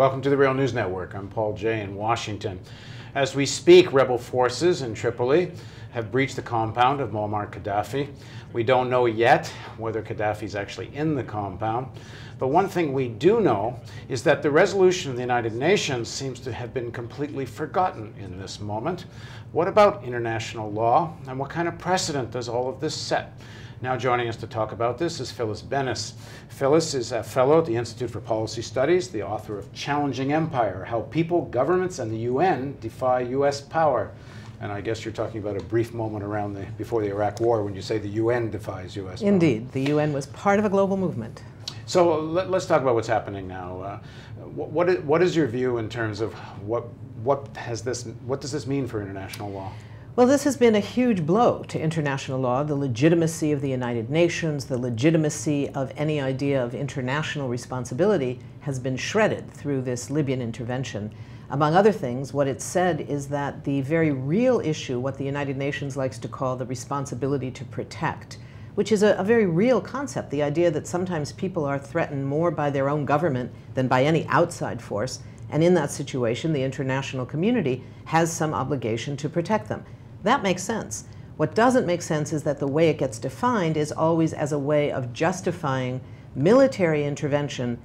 Welcome to the Real News Network. I'm Paul Jay in Washington. As we speak, rebel forces in Tripoli have breached the compound of Muammar Gaddafi. We don't know yet whether Gaddafi's actually in the compound, but one thing we do know is that the resolution of the United Nations seems to have been completely forgotten in this moment. What about international law, and what kind of precedent does all of this set? Now joining us to talk about this is Phyllis Bennis. Phyllis is a fellow at the Institute for Policy Studies, the author of Challenging Empire: How People, Governments, and the UN Defy U.S. Power. And I guess you're talking about a brief moment around before the Iraq War when you say the UN defies U.S. power. Indeed, the UN was part of a global movement. So let's talk about what's happening now. What is your view in terms of what does this mean for international law? Well, this has been a huge blow to international law, the legitimacy of the United Nations, the legitimacy of any idea of international responsibility has been shredded through this Libyan intervention. Among other things, what it said is that the very real issue, what the United Nations likes to call the responsibility to protect, which is a very real concept, the idea that sometimes people are threatened more by their own government than by any outside force, and in that situation, the international community has some obligation to protect them. That makes sense. What doesn't make sense is that the way it gets defined is always as a way of justifying military intervention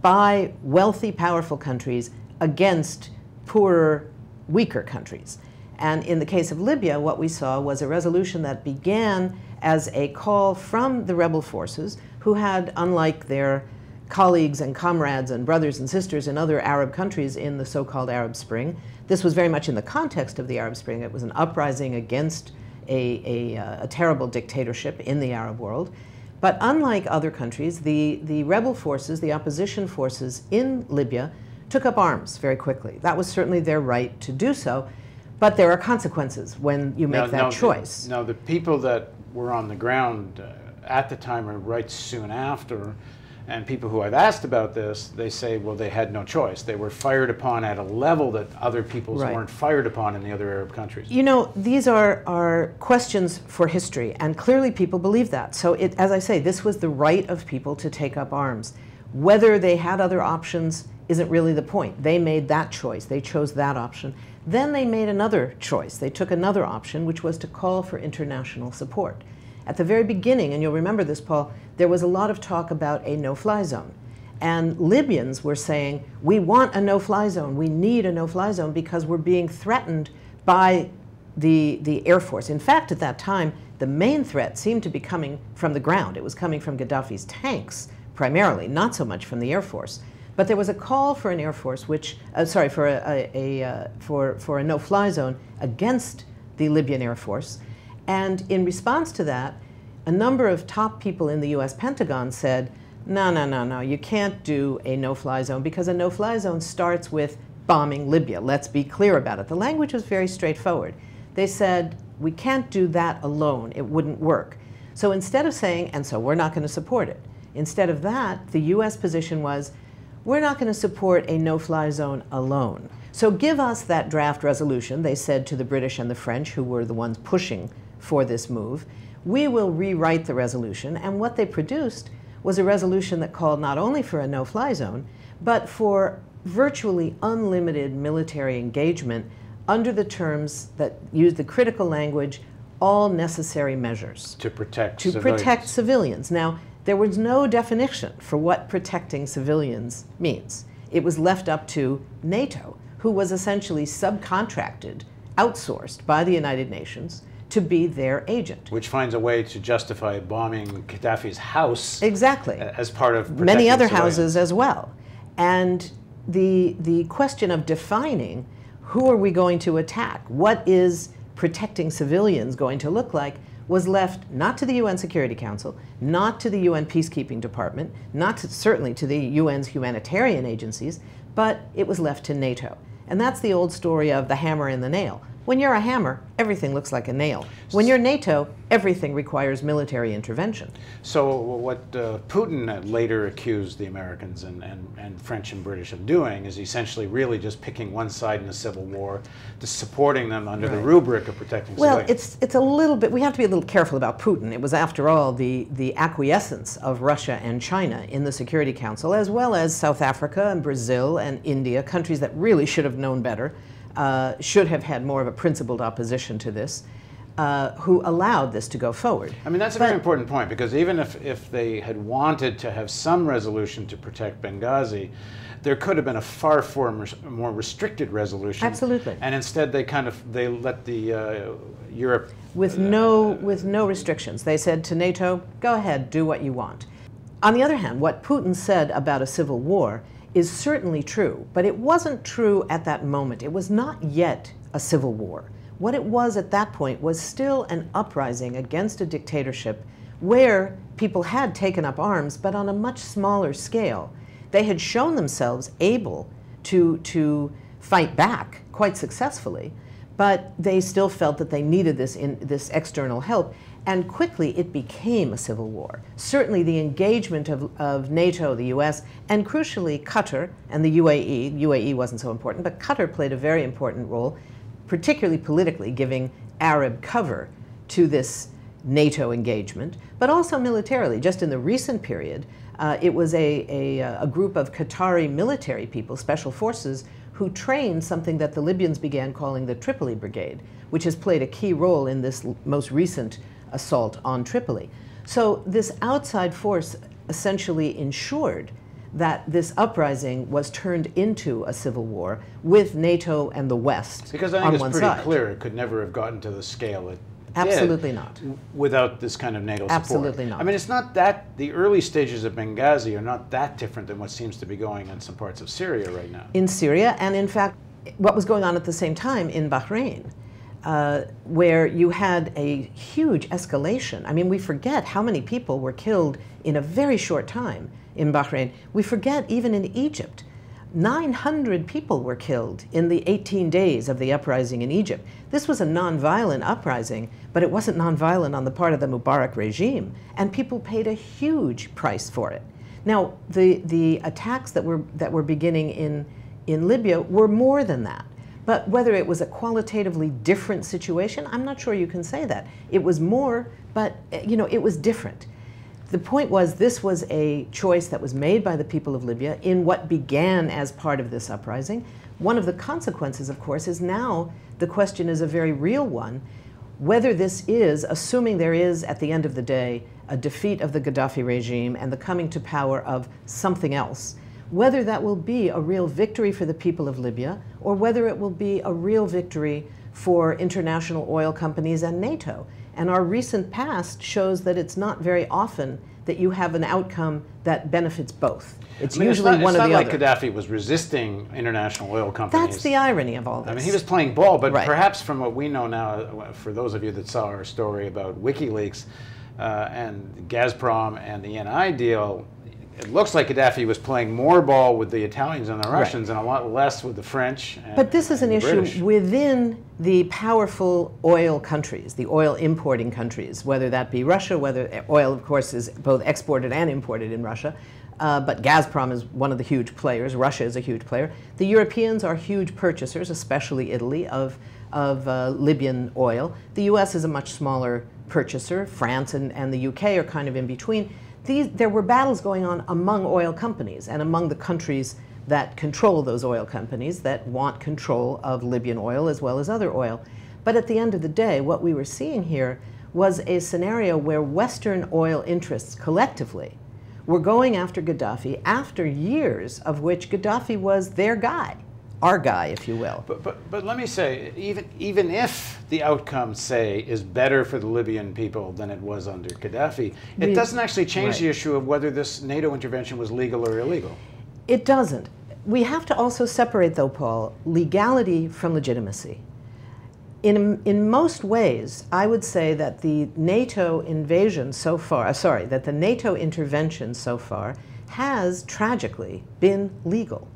by wealthy, powerful countries against poorer, weaker countries. And in the case of Libya, what we saw was a resolution that began as a call from the rebel forces who had, unlike their colleagues and comrades and brothers and sisters in other Arab countries in the so-called Arab Spring. This was very much in the context of the Arab Spring. It was an uprising against a terrible dictatorship in the Arab world. But unlike other countries, the rebel forces, the opposition forces in Libya took up arms very quickly. That was certainly their right to do so, but there are consequences when you make that choice. Now, the people that were on the ground at the time or right soon after, and people who I've asked about this, they say, well, they had no choice. They were fired upon at a level that other peoples weren't fired upon in the other Arab countries. You know, these are questions for history, and clearly people believe that. So, as I say, this was the right of people to take up arms. Whether they had other options isn't really the point. They made that choice. They chose that option. Then they made another choice. They took another option, which was to call for international support. At the very beginning, and you'll remember this, Paul, there was a lot of talk about a no-fly zone. And Libyans were saying, we want a no-fly zone. We need a no-fly zone because we're being threatened by the Air Force. In fact, at that time, the main threat seemed to be coming from the ground. It was coming from Gaddafi's tanks, primarily, not so much from the Air Force. But there was a call for an Air Force, for a no-fly zone against the Libyan Air Force. And in response to that, a number of top people in the US Pentagon said, no, you can't do a no-fly zone because a no-fly zone starts with bombing Libya. Let's be clear about it. The language was very straightforward. They said, we can't do that alone. It wouldn't work. So instead of saying, and so we're not going to support it, instead of that, the US position was, we're not going to support a no-fly zone alone. So give us that draft resolution, they said to the British and the French, who were the ones pushing for this move. We will rewrite the resolution, and what they produced was a resolution that called not only for a no-fly zone, but for virtually unlimited military engagement under the terms that use the critical language, all necessary measures. To protect civilians. Now, there was no definition for what protecting civilians means. It was left up to NATO, who was essentially subcontracted, outsourced by the United Nations to be their agent. Which finds a way to justify bombing Gaddafi's house. Exactly. As part of protecting many other civilians. houses as well. And the question of defining who are we going to attack, what is protecting civilians going to look like, was left not to the UN Security Council, not to the UN Peacekeeping Department, certainly to the UN's humanitarian agencies, but it was left to NATO. And that's the old story of the hammer and the nail. When you're a hammer, everything looks like a nail. When you're NATO, everything requires military intervention. So what Putin later accused the Americans and French and British of doing is essentially really just picking one side in a civil war, just supporting them under the rubric of protecting civilians. It's a little bit, we have to be a little careful about Putin. It was, after all, the acquiescence of Russia and China in the Security Council, as well as South Africa and Brazil and India, countries that really should have known better, should have had more of a principled opposition to this, who allowed this to go forward. I mean, that's a very important point, because even if they had wanted to have some resolution to protect Benghazi, there could have been a far more restricted resolution. Absolutely. And instead they let the Europe... With no restrictions. They said to NATO, go ahead, do what you want. On the other hand, what Putin said about a civil war is certainly true, but it wasn't true at that moment. It was not yet a civil war. What it was at that point was still an uprising against a dictatorship where people had taken up arms, but on a much smaller scale. They had shown themselves able to fight back quite successfully, but they still felt that they needed this external help. And quickly it became a civil war. Certainly the engagement of NATO, the US, and crucially Qatar and the UAE. UAE wasn't so important, but Qatar played a very important role, particularly politically, giving Arab cover to this NATO engagement, but also militarily. Just in the recent period, it was a group of Qatari military people, special forces, who trained something that the Libyans began calling the Tripoli Brigade, which has played a key role in this most recent assault on Tripoli. So this outside force essentially ensured that this uprising was turned into a civil war with NATO and the West because I think it's pretty clear it could never have gotten to the scale it Absolutely not. Without this kind of NATO support. Absolutely not. I mean, it's not that, the early stages of Benghazi are not that different than what seems to be going on in some parts of Syria right now. In Syria, and in fact, what was going on at the same time in Bahrain, where you had a huge escalation. I mean, we forget how many people were killed in a very short time in Bahrain. We forget even in Egypt. 900 people were killed in the 18 days of the uprising in Egypt. This was a nonviolent uprising, but it wasn't nonviolent on the part of the Mubarak regime, and people paid a huge price for it. Now, the attacks that were beginning in Libya were more than that. But whether it was a qualitatively different situation, I'm not sure you can say that. It was more, but you know, it was different. The point was, this was a choice that was made by the people of Libya in what began as part of this uprising. One of the consequences, of course, is now the question is a very real one, whether this is, assuming there is, at the end of the day, a defeat of the Gaddafi regime and the coming to power of something else, whether that will be a real victory for the people of Libya, or whether it will be a real victory for international oil companies and NATO. And our recent past shows that it's not very often that you have an outcome that benefits both. It's usually one or the other. It's not like Gaddafi was resisting international oil companies. That's the irony of all this. I mean, he was playing ball, but perhaps from what we know now, for those of you that saw our story about WikiLeaks and Gazprom and the NI deal, it looks like Gaddafi was playing more ball with the Italians and the Russians and a lot less with the French and But this is an issue British. Within the powerful oil countries, the oil importing countries, whether that be Russia, whether oil, of course, is both exported and imported in Russia, but Gazprom is one of the huge players. Russia is a huge player. The Europeans are huge purchasers, especially Italy, of Libyan oil. The US is a much smaller purchaser. France and the UK are kind of in between. There were battles going on among oil companies and among the countries that control those oil companies that want control of Libyan oil as well as other oil. But at the end of the day, what we were seeing here was a scenario where Western oil interests collectively were going after Gaddafi after years of which Gaddafi was their guy. Our guy, if you will. But let me say, even if the outcome, say, is better for the Libyan people than it was under Gaddafi, it doesn't actually change the issue of whether this NATO intervention was legal or illegal. It doesn't. We have to also separate, though, Paul, legality from legitimacy. In most ways, I would say that the NATO invasion so far, that the NATO intervention so far has tragically been legal.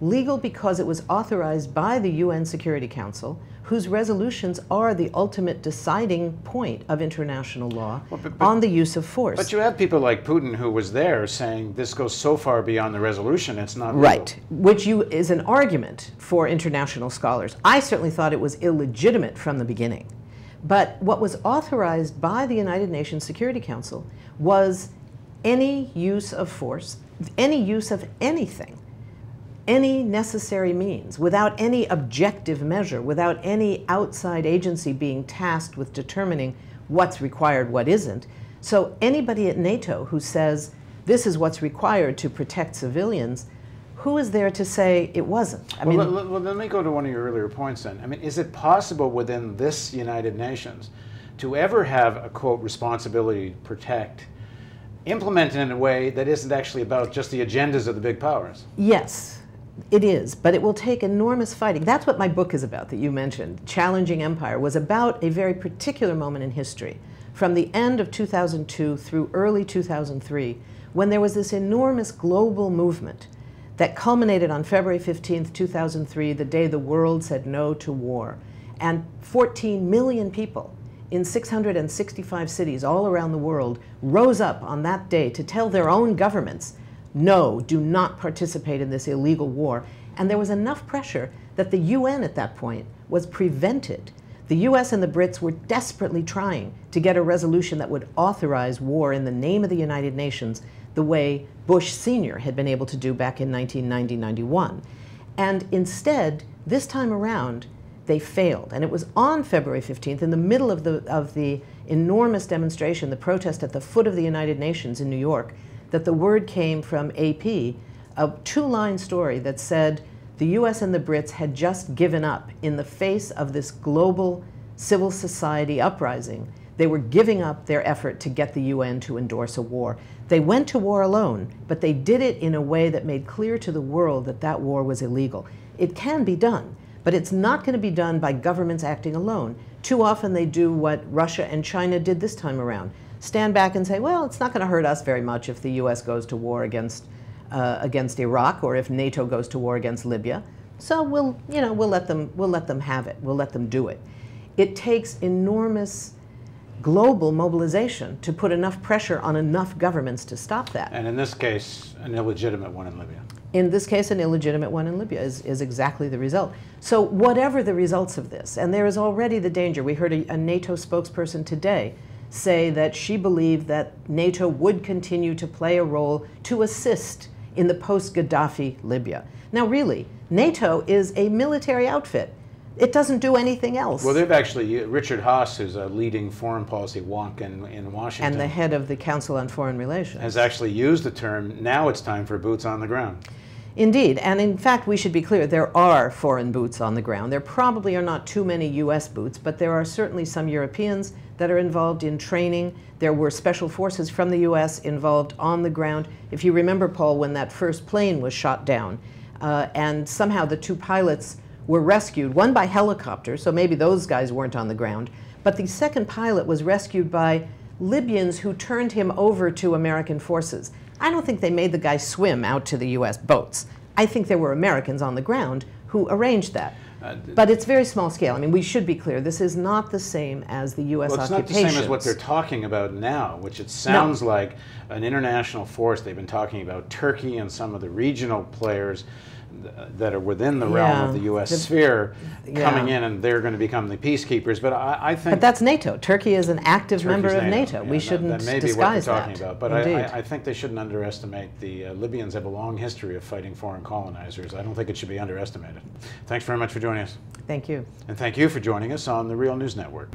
Legal because it was authorized by the UN Security Council, whose resolutions are the ultimate deciding point of international law on the use of force. But you have people like Putin who was there saying this goes so far beyond the resolution, it's not legal. Right, which is an argument for international scholars. I certainly thought it was illegitimate from the beginning. But what was authorized by the United Nations Security Council was any use of force, any use of anything, any necessary means, without any objective measure, without any outside agency being tasked with determining what's required, what isn't. So anybody at NATO who says this is what's required to protect civilians, who is there to say it wasn't? I mean, let me go to one of your earlier points then. I mean, is it possible within this United Nations to ever have a, quote, responsibility to protect implemented in a way that isn't actually about just the agendas of the big powers? Yes. It is, but it will take enormous fighting. That's what my book is about that you mentioned. Challenging Empire was about a very particular moment in history, from the end of 2002 through early 2003, when there was this enormous global movement that culminated on February 15th, 2003, the day the world said no to war. And 14 million people in 665 cities all around the world rose up on that day to tell their own governments, no, do not participate in this illegal war. And there was enough pressure that the UN at that point was prevented. The US and the Brits were desperately trying to get a resolution that would authorize war in the name of the United Nations, the way Bush Sr. had been able to do back in 1990-91. And instead, this time around, they failed. And it was on February 15th, in the middle of the enormous demonstration, the protest at the foot of the United Nations in New York, that the word came from AP, a two-line story that said the US and the Brits had just given up in the face of this global civil society uprising. They were giving up their effort to get the UN to endorse a war. They went to war alone, but they did it in a way that made clear to the world that that war was illegal. It can be done, but it's not going to be done by governments acting alone. Too often they do what Russia and China did this time around. Stand back and say, well, it's not going to hurt us very much if the US goes to war against Iraq, or if NATO goes to war against Libya. So we'll let them have it. We'll let them do it. It takes enormous global mobilization to put enough pressure on enough governments to stop that. And in this case, an illegitimate one in Libya. In this case, an illegitimate one in Libya is exactly the result. So whatever the results of this, and there is already the danger. We heard a NATO spokesperson today say that she believed that NATO would continue to play a role to assist in the post-Gaddafi Libya. Now really, NATO is a military outfit. It doesn't do anything else. Well, they've actually, Richard Haass, who's a leading foreign policy wonk in Washington, and the head of the Council on Foreign Relations, has actually used the term, now it's time for boots on the ground. Indeed, and in fact, we should be clear, there are foreign boots on the ground. There probably are not too many US boots, but there are certainly some Europeans that are involved in training. There were special forces from the US involved on the ground. If you remember, Paul, when that first plane was shot down, and somehow the two pilots were rescued, one by helicopter, so maybe those guys weren't on the ground, but the second pilot was rescued by Libyans who turned him over to American forces. I don't think they made the guy swim out to the US boats. I think there were Americans on the ground who arranged that. But it's very small scale. I mean, we should be clear, this is not the same as the US Well, it's not the same as what they're talking about now, which it sounds like an international force. They've been talking about Turkey and some of the regional players that are within the realm of the US sphere coming in, and they're going to become the peacekeepers. But I think... But that's NATO. Turkey is an active member of NATO. Yeah, we shouldn't that may disguise be what they're talking about. But I I think they shouldn't underestimate the Libyans have a long history of fighting foreign colonizers. I don't think it should be underestimated. Thanks very much for joining us. Thank you. And thank you for joining us on the Real News Network.